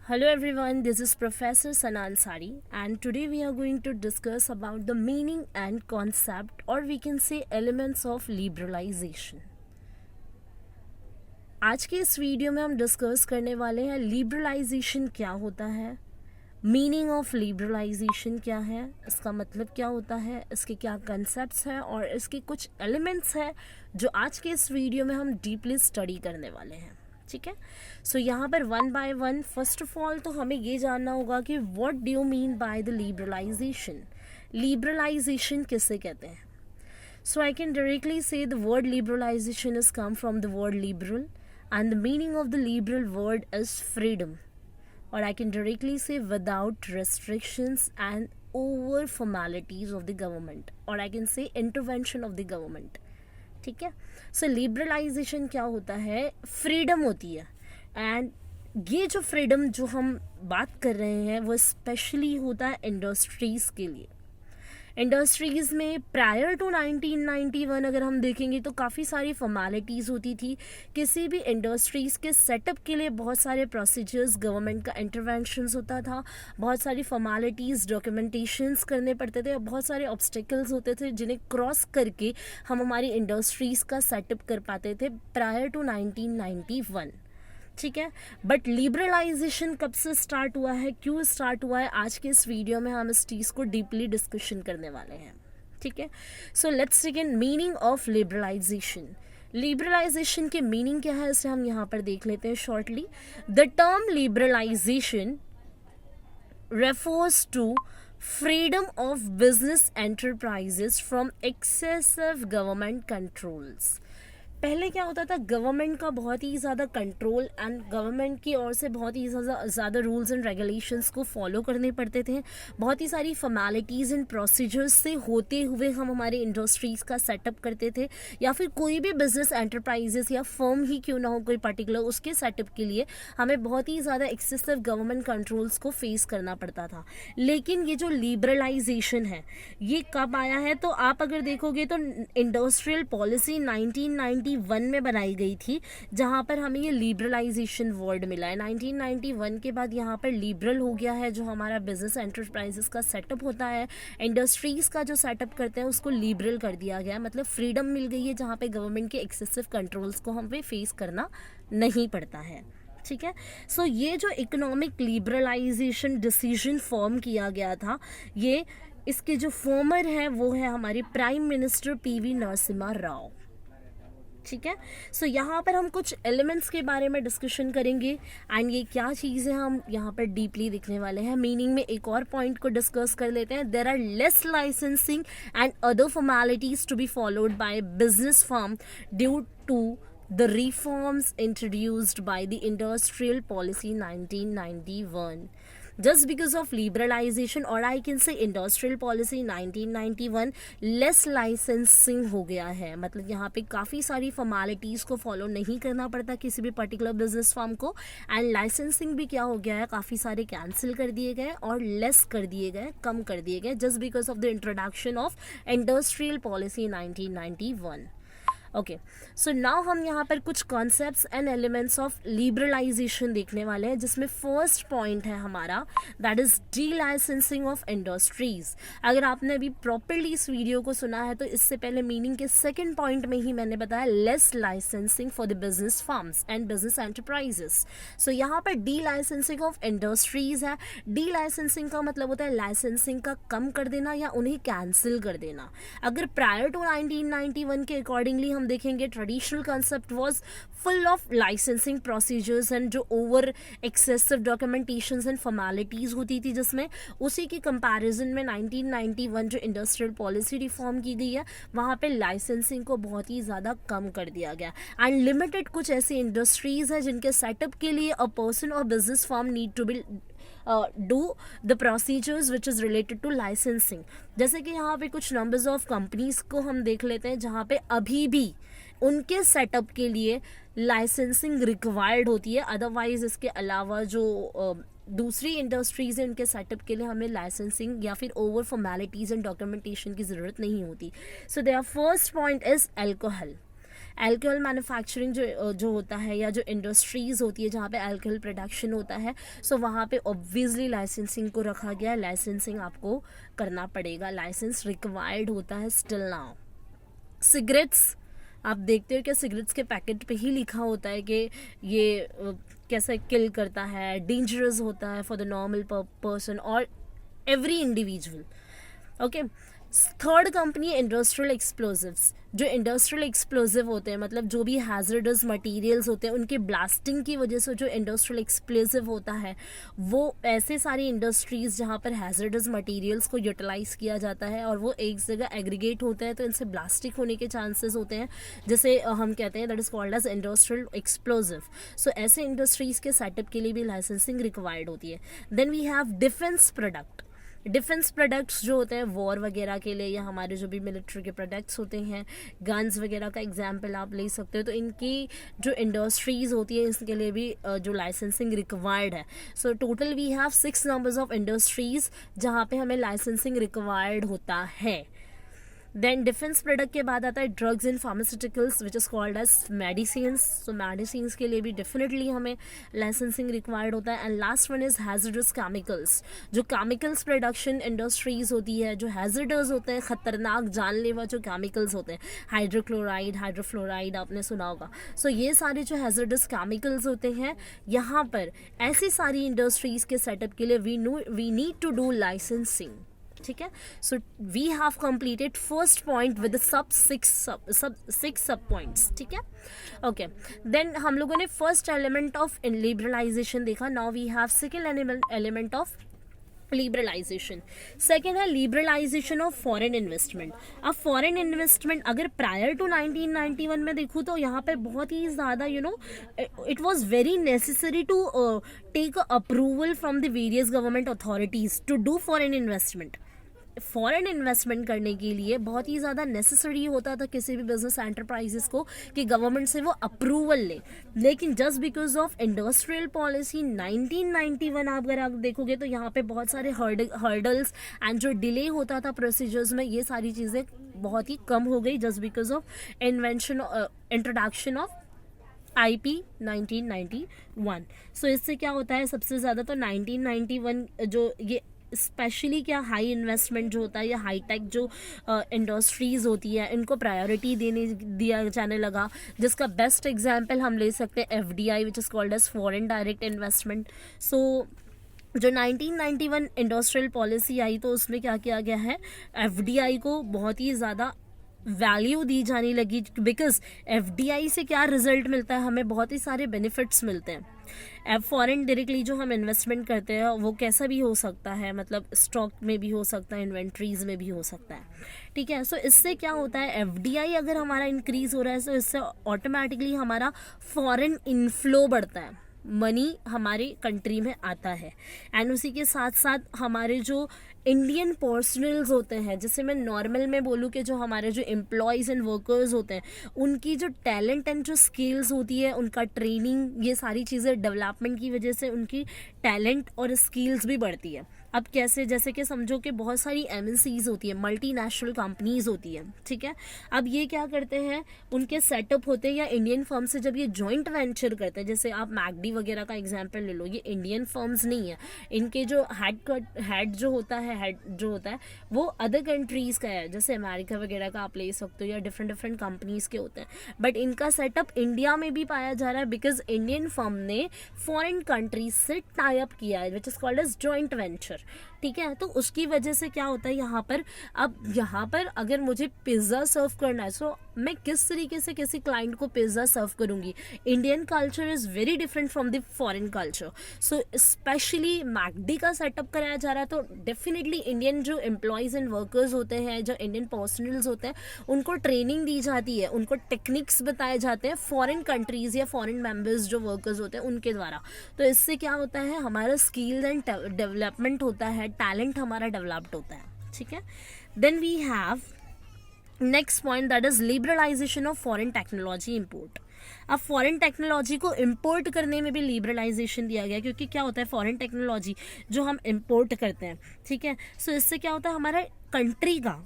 Hello everyone, this is Professor Sana Ansari and today we are going to discuss about the meaning and concept or we can say elements of liberalization. आज के इस video में हम discuss करने वाले हैं liberalisation क्या होता है, मीनिंग ऑफ लिबरलाइजेशन क्या है, इसका मतलब क्या होता है, इसके क्या कंसेप्ट्स हैं और इसके कुछ एलिमेंट्स हैं जो आज के इस वीडियो में हम डीपली स्टडी करने वाले हैं. ठीक है. सो यहाँ पर one by one first of all तो हमें ये जानना होगा कि what do you mean by the liberalization. Liberalization किसे कहते हैं? So I can directly say the word liberalization is come from the word liberal and the meaning of the liberal word is freedom, or I can directly say without restrictions and over formalities of the government, or I can say intervention of the government. ठीक है. सो liberalisation क्या होता है? Freedom होती है. And ये जो freedom जो हम बात कर रहे हैं वो स्पेशली होता है इंडस्ट्रीज़ के लिए. इंडस्ट्रीज़ में प्रायर टू 1991 अगर हम देखेंगे तो काफ़ी सारी फॉर्मेलिटीज़ होती थी. किसी भी इंडस्ट्रीज़ के सेटअप के लिए बहुत सारे प्रोसीजर्स, गवर्नमेंट का इंटरवेंशंस होता था, बहुत सारी फॉर्मेलिटीज़, डॉक्यूमेंटेशंस करने पड़ते थे और बहुत सारे ऑब्स्टिकल्स होते थे जिन्हें क्रॉस करके हम हमारी इंडस्ट्रीज़ का सेटअप कर पाते थे प्रायर टू 1991. ठीक है. बट लिबरलाइजेशन कब से स्टार्ट हुआ है, क्यों स्टार्ट हुआ है, आज के इस वीडियो में हम इस चीज़ को डीपली डिस्कशन करने वाले हैं. ठीक है. So let's take meaning of liberalization. Liberalization के मीनिंग क्या है इसे हम यहाँ पर देख लेते हैं shortly. The term liberalization refers to freedom of business enterprises from excessive government controls. पहले क्या होता था, गवर्नमेंट का बहुत ही ज़्यादा कंट्रोल एंड गवर्नमेंट की ओर से बहुत ही ज़्यादा रूल्स एंड रेगुलेशंस को फॉलो करने पड़ते थे. बहुत ही सारी फॉर्मेलिटीज़ एंड प्रोसीजर्स से होते हुए हम हमारे इंडस्ट्रीज़ का सेटअप करते थे, या फिर कोई भी बिजनेस एंटरप्राइजेस या फर्म ही क्यों ना हो कोई पर्टिकुलर, उसके सेटअप के लिए हमें बहुत ही ज़्यादा एक्सेसिव गवर्नमेंट कंट्रोल्स को फेस करना पड़ता था. लेकिन ये जो लिबरलाइजेशन है ये कब आया है? तो आप अगर देखोगे तो इंडस्ट्रियल पॉलिसी 1991 में बनाई गई थी, जहां पर हमें ये लिबरलाइजेशन वर्ड मिला है. 1991 के बाद यहाँ पर लिबरल हो गया है, जो हमारा बिजनेस एंटरप्राइजेस का सेटअप होता है, इंडस्ट्रीज़ का जो सेटअप करते हैं उसको लिबरल कर दिया गया. मतलब फ्रीडम मिल गई है जहाँ पे गवर्नमेंट के एक्सेसिव कंट्रोल्स को हमें फेस करना नहीं पड़ता है. ठीक है. सो ये जो इकोनॉमिक लिबरलाइजेशन डिसीजन फॉर्म किया गया था, ये इसके जो फॉर्मर हैं वो है हमारे prime minister PV Narasimha Rao. ठीक है. सो यहाँ पर हम कुछ एलिमेंट्स के बारे में डिस्कशन करेंगे एंड ये क्या चीज़ें हम यहाँ पर डीपली देखने वाले हैं. मीनिंग में एक और पॉइंट को डिस्कस कर लेते हैं. There are less licensing and other formalities to be followed by business firm due to the reforms introduced by the industrial policy 1991. Just because of liberalization, or I can say industrial policy 1991, less licensing हो गया है. मतलब यहाँ पे काफ़ी सारी formalities को follow नहीं करना पड़ता किसी भी पर्टिकुलर बिजनेस फर्म को, एंड लाइसेंसिंग भी क्या हो गया है, काफ़ी सारे कैंसिल कर दिए गए और लेस कर दिए गए, कम कर दिए गए, just because of the introduction of industrial policy 1991. Okay. So now हम यहाँ पर कुछ concepts and elements of liberalization देखने वाले हैं, जिसमें फर्स्ट पॉइंट है हमारा, that is the licensing of industries. अगर आपने अभी प्रॉपरली इस वीडियो को सुना है तो इससे पहले मीनिंग के सेकंड पॉइंट में ही मैंने बताया less licensing for the business firms and business enterprises. So यहाँ पर डी लाइसेंसिंग ऑफ इंडस्ट्रीज है. डी लाइसेंसिंग का मतलब होता है लाइसेंसिंग का कम कर देना या उन्हें कैंसिल कर देना. अगर प्रायर टू 1991 के अकॉर्डिंगली हम देखेंगे, traditional concept was full of licensing procedures and जो over excessive documentations and formalities होती थी, जिसमें उसी के कंपैरिजन में 1991 जो इंडस्ट्रियल पॉलिसी रिफॉर्म की गई है वहाँ पे लाइसेंसिंग को बहुत ही ज़्यादा कम कर दिया गया. एंड लिमिटेड कुछ ऐसी इंडस्ट्रीज़ हैं जिनके सेटअप के लिए अ पर्सन और business firm need to be do the procedures which is related to licensing. जैसे कि यहाँ पे कुछ नंबर्स ऑफ कंपनीज को हम देख लेते हैं जहाँ पे अभी भी उनके सेटअप के लिए लाइसेंसिंग रिक्वायर्ड होती है. अदरवाइज इसके अलावा जो दूसरी इंडस्ट्रीज हैं उनके सेटअप के लिए हमें लाइसेंसिंग या फिर ओवर फॉर्मेलिटीज़ एंड डॉक्यूमेंटेशन की ज़रूरत नहीं होती. So there first point is alcohol. Alcohol manufacturing जो होता है या जो इंडस्ट्रीज़ होती है जहाँ पे अल्कोहल प्रोडक्शन होता है, सो वहाँ पे ऑब्वियसली लाइसेंसिंग को रखा गया है, लाइसेंसिंग आपको करना पड़ेगा, लाइसेंस रिक्वायर्ड होता है स्टिल नाउ। सिगरेट्स आप देखते हो कि सिगरेट्स के पैकेट पे ही लिखा होता है कि ये कैसे किल करता है, डेंजरस होता है फॉर द नॉर्मल पर्सन और every individual. Okay, third company industrial explosives. जो इंडस्ट्रियल एक्सप्लोजिव होते हैं मतलब जो भी हैजर्डस मटेरियल्स होते हैं उनके ब्लास्टिंग की वजह से जो इंडस्ट्रियल एक्सप्लोजिव होता है वो ऐसे सारी इंडस्ट्रीज़ जहाँ पर हैजर्डस मटेरियल्स को यूटिलाइज किया जाता है और वो एक जगह एग्रीगेट होते हैं तो इनसे ब्लास्टिक होने के चांसेस होते हैं, जैसे हम कहते हैं that is called as industrial explosive. So ऐसे इंडस्ट्रीज़ के सेटअप के लिए भी लाइसेंसिंग रिक्वायर्ड होती है। Then we have defence product. Defence products जो होते हैं वॉर वगैरह के लिए या हमारे जो भी मिलिट्री के प्रोडक्ट्स होते हैं, गन्स वगैरह का एग्जांपल आप ले सकते हो, तो इनकी जो इंडस्ट्रीज़ होती है इसके लिए भी जो लाइसेंसिंग रिक्वायर्ड है। So total we have 6 numbers of industries जहाँ पे हमें लाइसेंसिंग रिक्वायर्ड होता है। देन डिफेंस प्रोडक्ट के बाद आता है drugs and pharmaceuticals which is called as medicines. So medicines के लिए भी डेफिनेटली हमें लाइसेंसिंग रिक्वायर्ड होता है। And last one is hazardous chemicals. जो केमिकल्स प्रोडक्शन इंडस्ट्रीज होती है, जो हैजर्डस होते हैं, ख़तरनाक जानलेवा जो केमिकल्स होते हैं, हाइड्रोक्लोराइड, हाइड्रोफ्लोराइड आपने सुना होगा। सो ये सारे जो हैजर्डस केमिकल्स होते हैं यहाँ पर ऐसी सारी इंडस्ट्रीज़ के सेटअप के लिए we need to do licensing. ठीक है, so we have completed first point with six sub points. ठीक है, ओके। देन हम लोगों ने फर्स्ट एलिमेंट ऑफ लिबरलाइजेशन देखा। Now we have second element of liberalization. Second है लिबरलाइजेशन ऑफ फॉरेन इन्वेस्टमेंट। अब फॉरेन इन्वेस्टमेंट अगर प्रायर टू 1991 में देखूँ तो यहाँ पर बहुत ही ज़्यादा it was very necessary to take approval from the various government authorities to do foreign investment. Foreign investment करने के लिए बहुत ही ज़्यादा नेसेसरी होता था किसी भी बिजनेस एंटरप्राइजेस को कि गवर्नमेंट से वो अप्रूवल ले। लेकिन just because of industrial policy 1991 अगर आप देखोगे तो यहाँ पे बहुत सारे हर्डल्स एंड जो डिले होता था प्रोसीजर्स में, ये सारी चीज़ें बहुत ही कम हो गई just because of introduction of IP 1991। सो इससे क्या होता है, सबसे ज़्यादा तो 1991 जो ये स्पेशली क्या हाई इन्वेस्टमेंट जो होता है या हाई टेक जो इंडस्ट्रीज़ होती है इनको प्रायोरिटी दिया जाने लगा, जिसका बेस्ट एग्जांपल हम ले सकते हैं FDI which is called as foreign direct investment. So जो 1991 इंडस्ट्रियल पॉलिसी आई तो उसमें क्या किया गया है, FDI को बहुत ही ज़्यादा वैल्यू दी जाने लगी बिकॉज FDI से क्या रिजल्ट मिलता है, हमें बहुत ही सारे बेनिफिट्स मिलते हैं। फॉरेन डायरेक्टली जो हम इन्वेस्टमेंट करते हैं वो कैसा भी हो सकता है, मतलब स्टॉक में भी हो सकता है, इन्वेंट्रीज में भी हो सकता है। ठीक है, सो इससे क्या होता है, FDI अगर हमारा इंक्रीज हो रहा है तो इससे ऑटोमेटिकली हमारा फॉरेन इनफ्लो बढ़ता है, मनी हमारे कंट्री में आता है। एंड उसी के साथ साथ हमारे जो इंडियन पर्सनल्स होते हैं, जैसे मैं नॉर्मल में बोलूँ कि जो हमारे जो एम्प्लॉयज़ एंड वर्कर्स होते हैं उनकी जो टैलेंट एंड जो स्किल्स होती है, उनका ट्रेनिंग, ये सारी चीज़ें डेवलपमेंट की वजह से उनकी टैलेंट और स्किल्स भी बढ़ती है। अब कैसे, जैसे कि समझो कि बहुत सारी MNCs होती है, मल्टीनेशनल कंपनीज होती है। ठीक है, अब ये क्या करते हैं, उनके सेटअप होते हैं या इंडियन फर्म से जब ये जॉइंट वेंचर करते हैं, जैसे आप मैकडी वगैरह का एग्जांपल ले लो, ये इंडियन फर्म्स नहीं है, इनके जो हेड जो होता है वो अदर कंट्रीज़ का है, जैसे अमेरिका वगैरह का आप ले सकते हो या डिफरेंट कंपनीज़ के होते हैं। बट इनका सेटअप इंडिया में भी पाया जा रहा है बिकॉज इंडियन फर्म ने फॉरेन कंट्रीज से टाई अप किया है which is called as joint venture. ठीक है, तो उसकी वजह से क्या होता है यहाँ पर, अब यहाँ पर अगर मुझे पिज़्ज़ा सर्व करना है सो मैं किस तरीके से किसी क्लाइंट को पिज़्ज़ा सर्व करूँगी। Indian culture is very different from the foreign culture. So specially McD का सेटअप कराया जा रहा है तो डेफिनेटली इंडियन जो एम्प्लॉयज़ एंड वर्कर्स होते हैं, जो इंडियन पर्सनल्स होते हैं, उनको ट्रेनिंग दी जाती है, उनको टेक्निक्स बताए जाते हैं फॉरेन कंट्रीज़ या फॉरेन मेंबर्स जो वर्कर्स होते हैं उनके द्वारा। तो इससे क्या होता है, हमारा स्किल्स एंड डेवलपमेंट होता है, टैलेंट हमारा डेवलप्ड होता है। ठीक है, then we have next point that is liberalization of foreign technology import. अब फॉरेन टेक्नोलॉजी को इंपोर्ट करने में भी लिबरलाइजेशन दिया गया, क्योंकि क्या होता है, फॉरेन टेक्नोलॉजी जो हम इंपोर्ट करते हैं, ठीक है, सो इससे क्या होता है, हमारा कंट्री का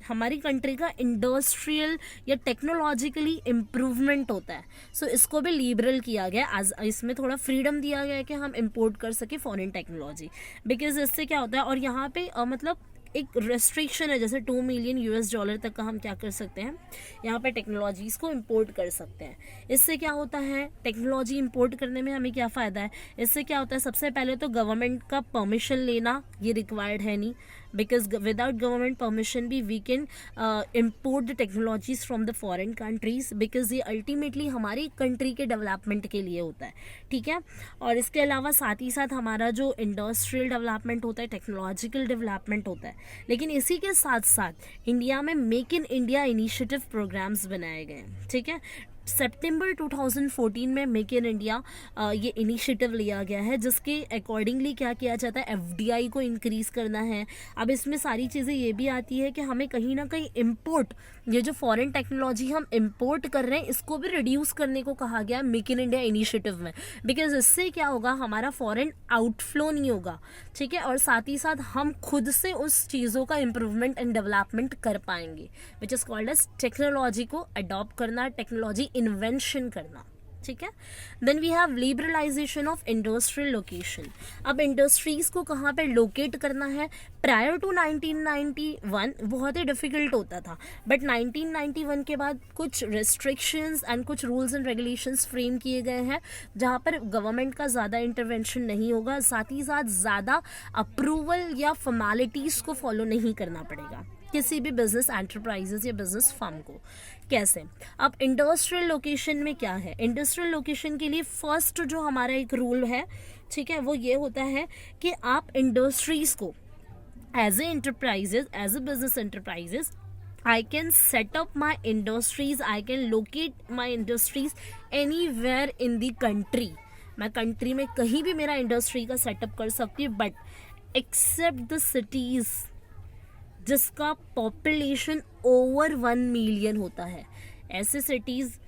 हमारी कंट्री का इंडस्ट्रियल या टेक्नोलॉजिकली इम्प्रूवमेंट होता है. सो इसको भी लिबरल किया गया, इसमें थोड़ा फ्रीडम दिया गया है कि हम इम्पोर्ट कर सके फॉरेन टेक्नोलॉजी. बिकॉज इससे क्या होता है, और यहाँ पे मतलब एक रेस्ट्रिक्शन है, जैसे $2 मिलियन तक का हम क्या कर सकते हैं, यहाँ पे टेक्नोलॉजीज़ को इंपोर्ट कर सकते हैं. इससे क्या होता है, टेक्नोलॉजी इंपोर्ट करने में हमें क्या फ़ायदा है, इससे क्या होता है, सबसे पहले तो गवर्नमेंट का परमिशन लेना ये रिक्वायर्ड है नहीं, बिकॉज विदाउट गवर्नमेंट परमिशन भी we can import the technologies from the foreign countries, because ये अल्टीमेटली हमारी कंट्री के डेवलपमेंट के लिए होता है. ठीक है. और इसके अलावा साथ ही साथ हमारा जो इंडस्ट्रियल डेवलपमेंट होता है, टेक्नोलॉजिकल डेवलपमेंट होता है. लेकिन इसी के साथ साथ इंडिया में make in India initiative programs बनाए गए हैं. ठीक है. सितंबर 2014 में मेक इन इंडिया ये इनिशिएटिव लिया गया है, जिसके अकॉर्डिंगली क्या किया जाता है, एफडीआई को इंक्रीज़ करना है. अब इसमें सारी चीज़ें ये भी आती है कि हमें कहीं ना कहीं इम्पोर्ट, ये जो फॉरेन टेक्नोलॉजी हम इम्पोर्ट कर रहे हैं इसको भी रिड्यूस करने को कहा गया है मेक इन इंडिया इनिशिएटिव में. बिकॉज इससे क्या होगा, हमारा फॉरेन आउटफ्लो नहीं होगा. ठीक है. और साथ ही साथ हम खुद से उस चीज़ों का इम्प्रूवमेंट एंड डेवलपमेंट कर पाएंगे, which is called as technology को अडॉप्ट करना, टेक्नोलॉजी इन्वेंशन करना. ठीक है. Then we have liberalization of industrial location. अब इंडस्ट्रीज को कहाँ पे लोकेट करना है, प्रायर टू 1991 बहुत ही डिफिकल्ट होता था, बट 1991 के बाद कुछ रिस्ट्रिक्शंस एंड कुछ रूल्स एंड रेगुलेशंस फ्रेम किए गए हैं, जहाँ पर गवर्नमेंट का ज़्यादा इंटरवेंशन नहीं होगा, साथ ही साथ ज़्यादा अप्रूवल या फॉर्मेलिटीज़ को फॉलो नहीं करना पड़ेगा किसी भी बिजनेस एंटरप्राइजेस या बिजनेस फर्म को. कैसे, अब इंडस्ट्रियल लोकेशन में क्या है, इंडस्ट्रियल लोकेशन के लिए फर्स्ट जो हमारा एक रूल है, ठीक है, वो ये होता है कि आप इंडस्ट्रीज को as a enterprises, as a business enterprises, I can set up my industries, I can locate my industries anywhere in the country. मैं कंट्री में कहीं भी मेरा इंडस्ट्री का सेटअप कर सकती हूँ, बट एक्सेप्ट द सिटीज़ जिसका पॉपुलेशन ओवर 1 मिलियन होता है. ऐसे सिटीज़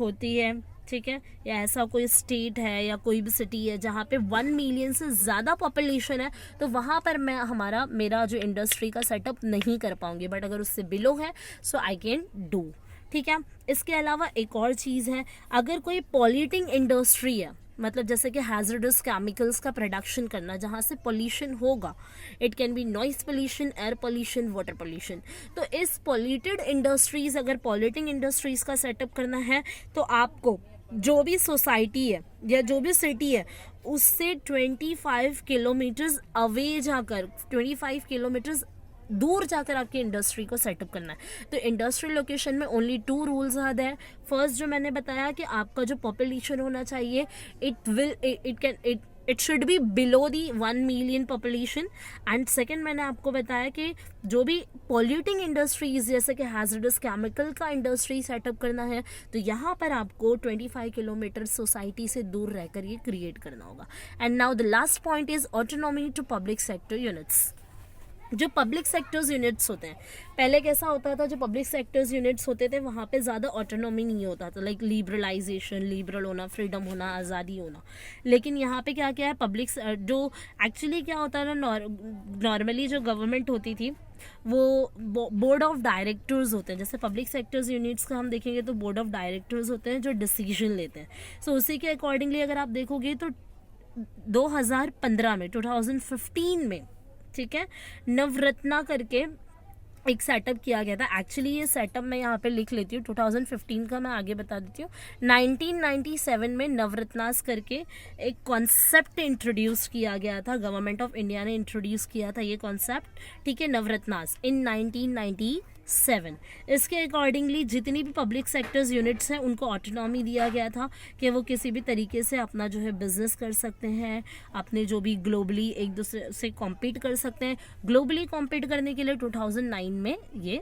होती है, ठीक है, या ऐसा कोई स्टेट है या कोई भी सिटी है जहाँ पे 1 मिलियन से ज़्यादा पॉपुलेशन है, तो वहाँ पर मैं मेरा जो इंडस्ट्री का सेटअप नहीं कर पाऊँगी. बट अगर उससे बिलो है सो आई कैन डू. ठीक है. इसके अलावा एक और चीज़ है, अगर कोई पॉल्यूटिंग इंडस्ट्री है, मतलब जैसे कि हैजर्डस केमिकल्स का प्रोडक्शन करना जहाँ से पोल्यूशन होगा, it can be noise pollution, air pollution, water pollution, तो इस पॉल्यूटेड इंडस्ट्रीज़, अगर पॉल्यूटिंग इंडस्ट्रीज़ का सेटअप करना है तो आपको जो भी सोसाइटी है या जो भी सिटी है उससे 25 किलोमीटर्स अवे जाकर, 25 किलोमीटर्स दूर जाकर आपकी इंडस्ट्री को सेटअप करना है. तो इंडस्ट्रियल लोकेशन में only 2 rules are there. First जो मैंने बताया कि आपका जो पॉपुलेशन होना चाहिए, it should be below the 1 million population. And second मैंने आपको बताया कि जो भी पॉल्यूटिंग इंडस्ट्रीज जैसे कि हैजर्डस केमिकल का इंडस्ट्री सेटअप करना है, तो यहाँ पर आपको 25 किलोमीटर सोसाइटी से दूर रहकर ये क्रिएट करना होगा. And now the last point is autonomy to public sector units. जो पब्लिक सेक्टर्स यूनिट्स होते हैं, पहले कैसा होता था, जो पब्लिक सेक्टर्स यूनिट्स होते थे वहाँ पे ज़्यादा ऑटोनॉमी नहीं होता था, लाइक लिबरलाइजेशन, लिबरल होना, फ्रीडम होना, आज़ादी होना. लेकिन यहाँ पे क्या क्या है, पब्लिक जो एक्चुअली क्या होता है ना, नॉर्मली जो गवर्नमेंट होती थी वो बोर्ड ऑफ डायरेक्टर्स होते हैं. जैसे पब्लिक सेक्टर्स यूनिट्स का हम देखेंगे तो बोर्ड ऑफ डायरेक्टर्स होते हैं जो डिसीजन लेते हैं. सो उसी के अकॉर्डिंगली अगर आप देखोगे तो 2015 में, ठीक है, नवरत्ना करके एक सेटअप किया गया था. एक्चुअली ये सेटअप मैं यहाँ पे लिख लेती हूँ, 2015 का मैं आगे बता देती हूँ. 1997 में नवरत्नास करके एक कॉन्सेप्ट इंट्रोड्यूस किया गया था, गवर्नमेंट ऑफ इंडिया ने इंट्रोड्यूस किया था ये कॉन्सेप्ट, ठीक है, नवरत्नास इन 1997. इसके अकॉर्डिंगली जितनी भी पब्लिक सेक्टर्स यूनिट्स हैं उनको ऑटोनॉमी दिया गया था कि वो किसी भी तरीके से अपना जो है बिजनेस कर सकते हैं, अपने जो भी ग्लोबली एक दूसरे से कॉम्पीट कर सकते हैं. ग्लोबली कॉम्पीट करने के लिए 2009 में ये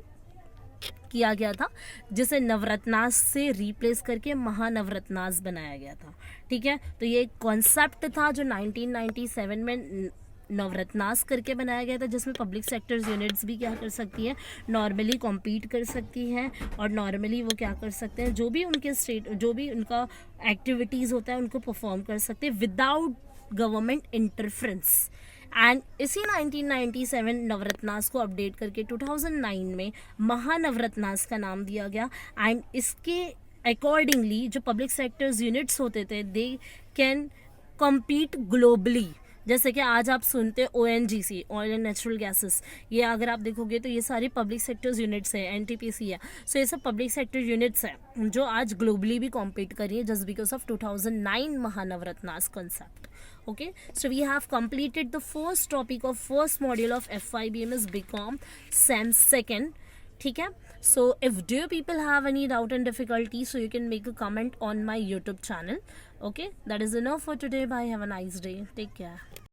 किया गया था, जिसे नवरत्नास से रिप्लेस करके महानवरत्नास बनाया गया था. ठीक है. तो ये एक कॉन्सेप्ट था जो 1997 में नवरत्नास करके बनाया गया था, जिसमें पब्लिक सेक्टर्स यूनिट्स भी क्या कर सकती है, नॉर्मली कॉम्पीट कर सकती हैं, और नॉर्मली वो क्या कर सकते हैं, जो भी उनके स्टेट, जो भी उनका एक्टिविटीज़ होता है उनको परफॉर्म कर सकते हैं विदाउट गवर्नमेंट इंटरफेरेंस. एंड इसी 1997 नवरत्नास को अपडेट करके 2009 में महानवरत्नास का नाम दिया गया. एंड इसके अकॉर्डिंगली जो पब्लिक सेक्टर्स यूनिट्स होते थे दे कैन कम्पीट ग्लोबली. जैसे कि आज आप सुनते हैं ONGC, oil and natural gases, ये अगर आप देखोगे तो ये सारी पब्लिक सेक्टर्स यूनिट्स है, NTPC है. सो ये सब पब्लिक सेक्टर यूनिट्स है जो आज ग्लोबली भी कॉम्पीट कर रही है just because of 2009 महानवरत्नास concept. Okay, so we have completed the first topic of first module of FYBMS BCom SEM second. ठीक है. So if do you people have any doubt and difficulty, so you can make a comment on my YouTube channel. Okay, that is enough for today. Bye, have a nice day, take care.